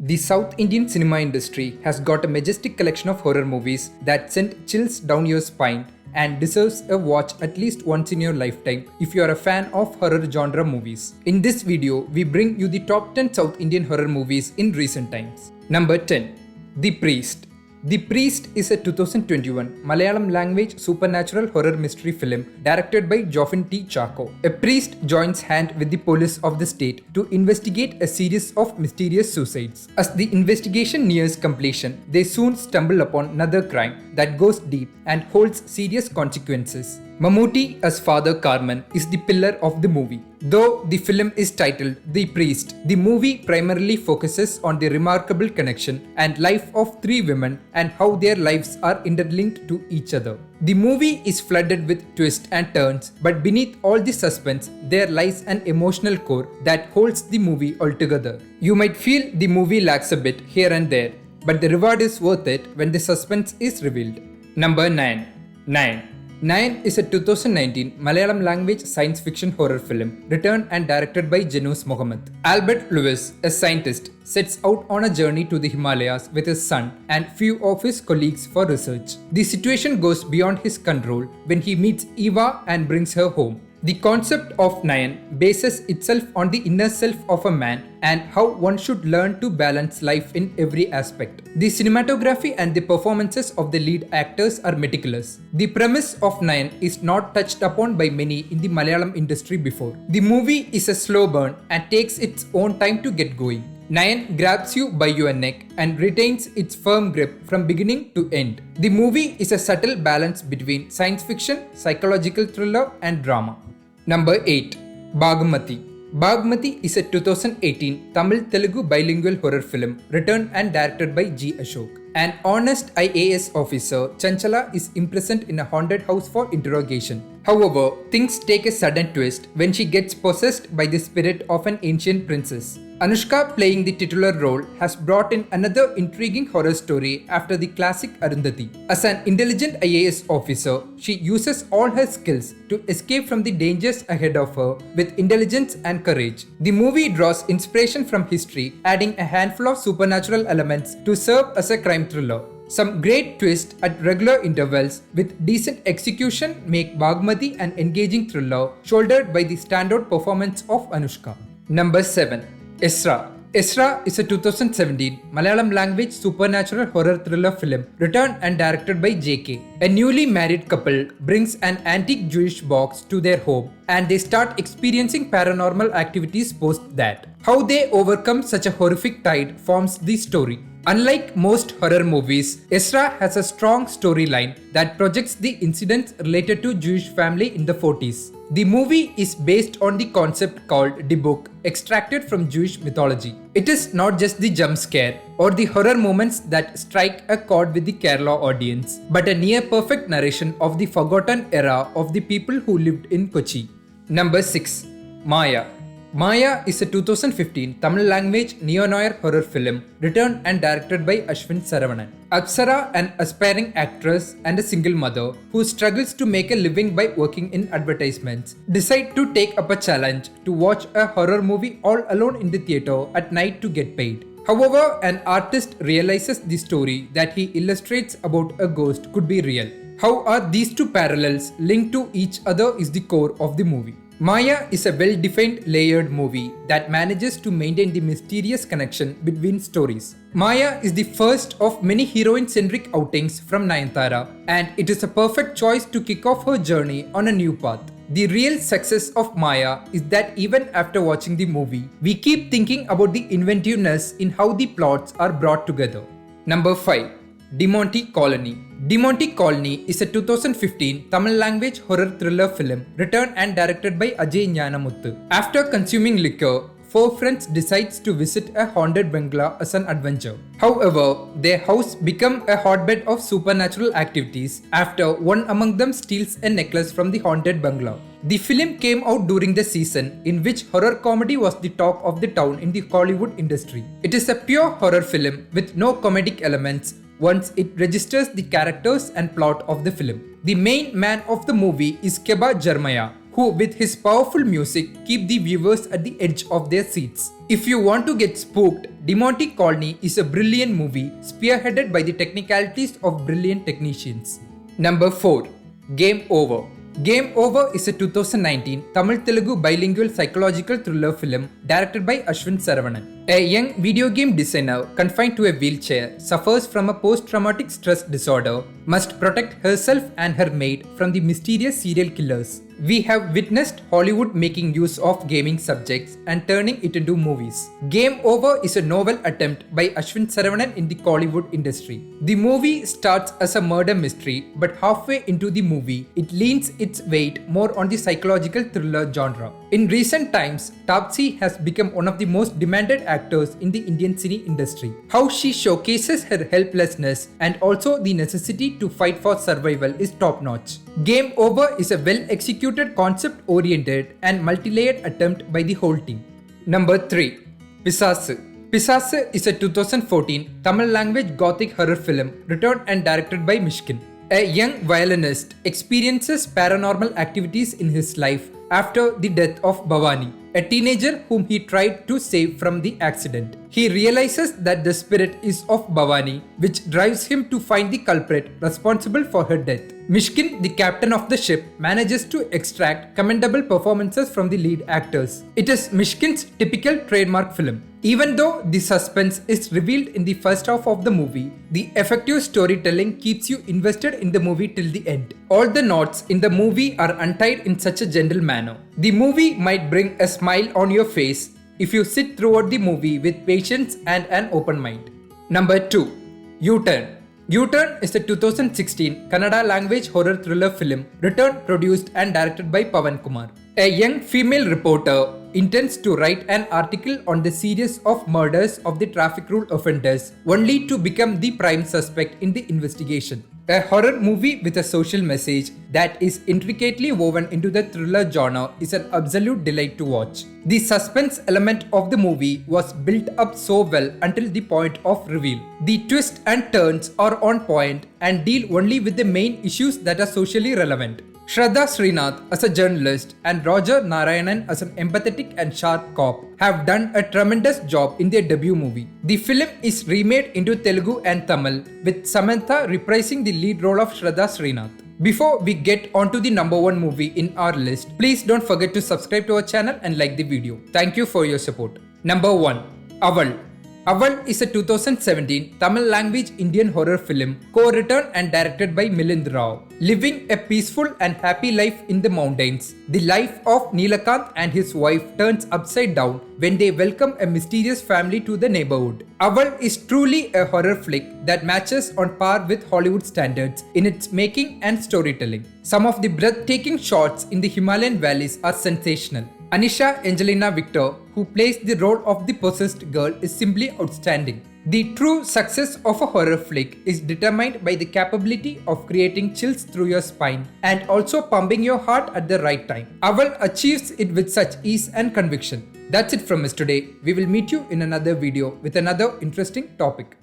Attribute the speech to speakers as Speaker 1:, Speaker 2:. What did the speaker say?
Speaker 1: The South Indian cinema industry has got a majestic collection of horror movies that send chills down your spine and deserves a watch at least once in your lifetime if you are a fan of horror genre movies. In this video, we bring you the top 10 South Indian horror movies in recent times. Number 10. The Priest. The Priest is a 2021 Malayalam language supernatural horror mystery film directed by Joffin T. Charco. A priest joins hand with the police of the state to investigate a series of mysterious suicides. As the investigation nears completion, they soon stumble upon another crime that goes deep and holds serious consequences. Mammootty as Father Carmen is the pillar of the movie. Though the film is titled The Priest, the movie primarily focuses on the remarkable connection and life of three women and how their lives are interlinked to each other. The movie is flooded with twists and turns, but beneath all the suspense, there lies an emotional core that holds the movie altogether. You might feel the movie lacks a bit here and there, but the reward is worth it when the suspense is revealed. Number 9. 9 is a 2019 Malayalam language science fiction horror film written and directed by Janus Mohammed. Albert Lewis, a scientist, sets out on a journey to the Himalayas with his son and few of his colleagues for research. The situation goes beyond his control when he meets Eva and brings her home. The concept of Nayan bases itself on the inner self of a man and how one should learn to balance life in every aspect. The cinematography and the performances of the lead actors are meticulous. The premise of Nayan is not touched upon by many in the Malayalam industry before. The movie is a slow burn and takes its own time to get going. Nayan grabs you by your neck and retains its firm grip from beginning to end. The movie is a subtle balance between science fiction, psychological thriller and drama. Number 8. BHAAGAMATHIE. BHAAGAMATHIE is a 2018 Tamil-Telugu bilingual horror film written and directed by G. Ashok. An honest IAS officer, Chanchala, is imprisoned in a haunted house for interrogation. However, things take a sudden twist when she gets possessed by the spirit of an ancient princess. Anushka, playing the titular role, has brought in another intriguing horror story after the classic Arundhati. As an intelligent IAS officer, she uses all her skills to escape from the dangers ahead of her with intelligence and courage. The movie draws inspiration from history, adding a handful of supernatural elements to serve as a crime thriller. Some great twists at regular intervals with decent execution make BHAAGAMATHIE an engaging thriller shouldered by the standout performance of Anushka. Number 7. Esra. Esra is a 2017 Malayalam language supernatural horror thriller film written and directed by JK. A newly married couple brings an antique Jewish box to their home and they start experiencing paranormal activities post that. How they overcome such a horrific tide forms the story. Unlike most horror movies, Esra has a strong storyline that projects the incidents related to Jewish family in the 40s. The movie is based on the concept called the book, extracted from Jewish mythology. It is not just the jump scare or the horror moments that strike a chord with the Kerala audience, but a near-perfect narration of the forgotten era of the people who lived in Kochi. Number 6. Maya. Maya is a 2015 Tamil language neo-noir horror film written and directed by Ashwin Saravanan. Apsara, an aspiring actress and a single mother who struggles to make a living by working in advertisements, decide to take up a challenge to watch a horror movie all alone in the theatre at night to get paid. However, an artist realizes the story that he illustrates about a ghost could be real. How are these two parallels linked to each other is the core of the movie. Maya is a well-defined layered movie that manages to maintain the mysterious connection between stories. Maya is the first of many heroine-centric outings from Nayanthara, and it is a perfect choice to kick off her journey on a new path. The real success of Maya is that even after watching the movie, we keep thinking about the inventiveness in how the plots are brought together. Number 5. DEMONTE Colony. DEMONTE Colony is a 2015 Tamil language horror thriller film written and directed by Ajay Gnanamuthu. After consuming liquor, 4 friends decides to visit a haunted bungalow as an adventure. However, their house becomes a hotbed of supernatural activities after one among them steals a necklace from the haunted bungalow. The film came out during the season in which horror comedy was the talk of the town in the Hollywood industry. It is a pure horror film with no comedic elements once it registers the characters and plot of the film. The main man of the movie is Keba Jeremiah, who with his powerful music keep the viewers at the edge of their seats. If you want to get spooked, DeMonte Colony is a brilliant movie spearheaded by the technicalities of brilliant technicians. Number 4. Game Over. Game Over is a 2019 Tamil-Telugu bilingual psychological thriller film directed by Ashwin Saravanan. A young video game designer confined to a wheelchair suffers from a post-traumatic stress disorder, must protect herself and her maid from the mysterious serial killers. We have witnessed Hollywood making use of gaming subjects and turning it into movies. Game Over is a novel attempt by Ashwin Saravanan in the Kollywood industry. The movie starts as a murder mystery, but halfway into the movie, it leans its weight more on the psychological thriller genre. In recent times, Taapsee has become one of the most demanded actors in the Indian cine industry. How she showcases her helplessness and also the necessity to fight for survival is top-notch. Game Over is a well-executed concept-oriented and multi-layered attempt by the whole team. Number 3. PISAASU. PISAASU is a 2014 Tamil language gothic horror film written and directed by Mishkin. A young violinist experiences paranormal activities in his life after the death of Bhavani, a teenager whom he tried to save from the accident. He realizes that the spirit is of Bhavani, which drives him to find the culprit responsible for her death. Mishkin, the captain of the ship, manages to extract commendable performances from the lead actors. It is Mishkin's typical trademark film. Even though the suspense is revealed in the first half of the movie, the effective storytelling keeps you invested in the movie till the end. All the knots in the movie are untied in such a gentle manner. The movie might bring a smile on your face if you sit throughout the movie with patience and an open mind. Number 2. U-Turn. U-Turn is a 2016 Kannada language horror thriller film written, produced and directed by Pawan Kumar. A young female reporter intends to write an article on the series of murders of the traffic rule offenders only to become the prime suspect in the investigation. A horror movie with a social message that is intricately woven into the thriller genre is an absolute delight to watch. The suspense element of the movie was built up so well until the point of reveal. The twists and turns are on point and deal only with the main issues that are socially relevant. Shraddha Srinath as a journalist and Roger Narayanan as an empathetic and sharp cop have done a tremendous job in their debut movie. The film is remade into Telugu and Tamil, with Samantha reprising the lead role of Shraddha Srinath. Before we get on to the number 1 movie in our list, please don't forget to subscribe to our channel and like the video. Thank you for your support. Number 1. AVAL. AVAL is a 2017 Tamil language Indian horror film co-written and directed by Milind Rao. Living a peaceful and happy life in the mountains, the life of Neelakant and his wife turns upside down when they welcome a mysterious family to the neighborhood. AVAL is truly a horror flick that matches on par with Hollywood standards in its making and storytelling. Some of the breathtaking shots in the Himalayan valleys are sensational. Anisha Angelina Victor, who plays the role of the possessed girl, is simply outstanding. The true success of a horror flick is determined by the capability of creating chills through your spine and also pumping your heart at the right time. AVAL achieves it with such ease and conviction. That's it from us today. We will meet you in another video with another interesting topic.